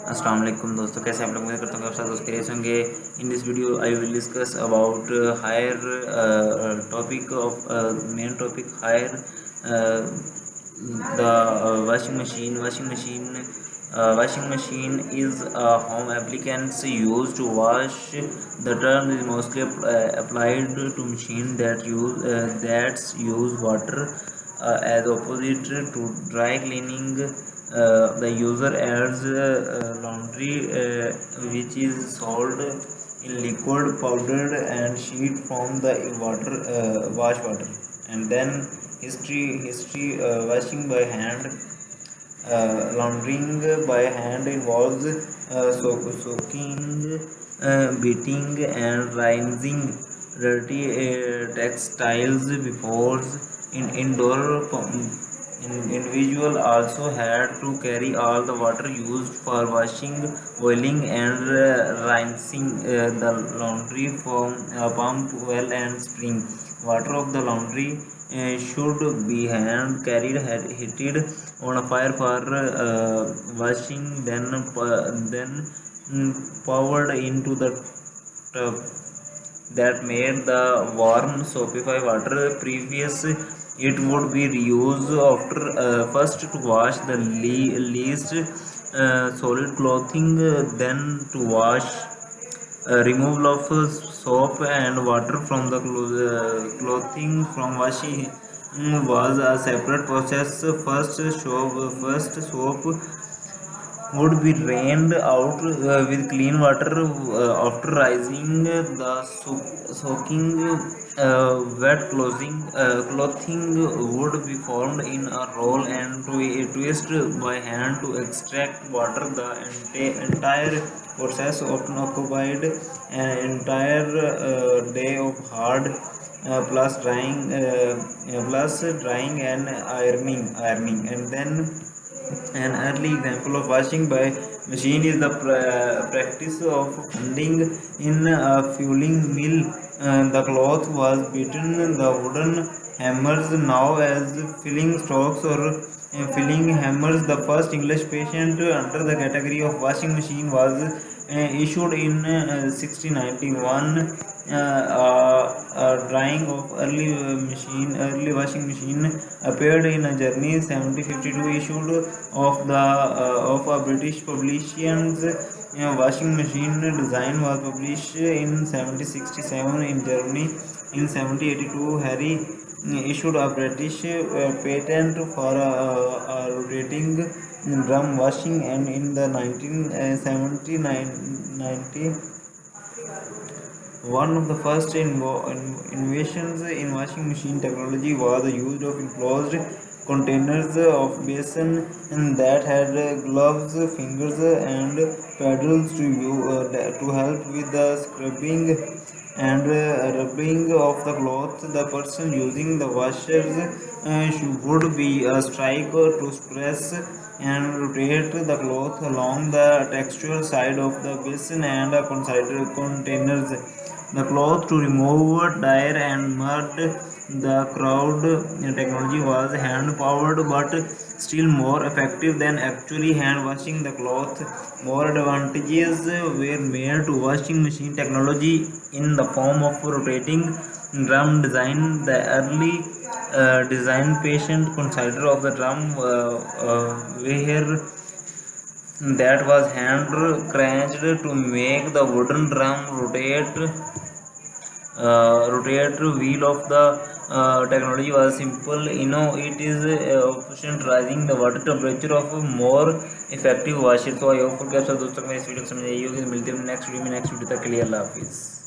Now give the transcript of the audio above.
अस्सलाम वालेकुम दोस्तों, कैसे आप लोग? उम्मीद करता हूँ कि आप सब दोस्त कैसे होंगे। In this video I will discuss about higher topic of main topic higher the washing machine is a home appliance used to wash. The term is mostly applied to machine that use water as opposite to dry cleaning. The user adds laundry, which is sold in liquid, powdered, and sheet from the wash water. And then history washing by hand. Laundering by hand involves soaking, beating, and rinsing dirty textiles before indoor. Individual also had to carry all the water used for washing, boiling, and rinsing the laundry from a pump, well, and spring. Water of the laundry should be hand carried, heated on a fire for washing, then poured into the tub that made the warm soapy water. Previous it would be reused after first to wash the least solid clothing, then to wash removal of soap and water from the clothing from washing was a separate process. First soap would be drained out with clean water. After rising, the soaking clothing would be formed in a roll and twist by hand to extract water. The entire process often occupied an entire day of hard plus drying and ironing. And then an early example of washing by machine is the practice of folding in a fueling mill. The cloth was beaten the wooden hammers now as filling strokes or filling hammers. The first English patent under the category of washing machine was issued in 1691. Drawing of early washing machine appeared in a journey 1752 issued of a British publications. Washing machine design was published in 1767 in Germany. In 1782, Harry issued a British patent for rotating drum washing, and in the 1990 one of the first innovations in washing machine technology was the use of enclosed containers of basin that had gloves, fingers, and paddles to help with the scrubbing and rubbing of the cloth. The person using the washers would be a strike to press and rotate the cloth along the textual side of the basin and consider containers. The cloth to remove dye and mud. The crowd technology was hand powered but still more effective than actually hand washing the cloth. More advantages were made to washing machine technology in the form of rotating drum design. The early design patient consider of the drum where that was hand cranked to make the wooden drum rotate. Wheel of the technology was simple. It is efficient, rising the water temperature of more effective washer. तो I hope कि आप सब दोस्तों को मेरी इस video को समझ आई होगी। मिलते हैं नेक्स्ट वीडियो में। नेक्स्ट वीडियो तक के लिए अल्लाह हाफिज़।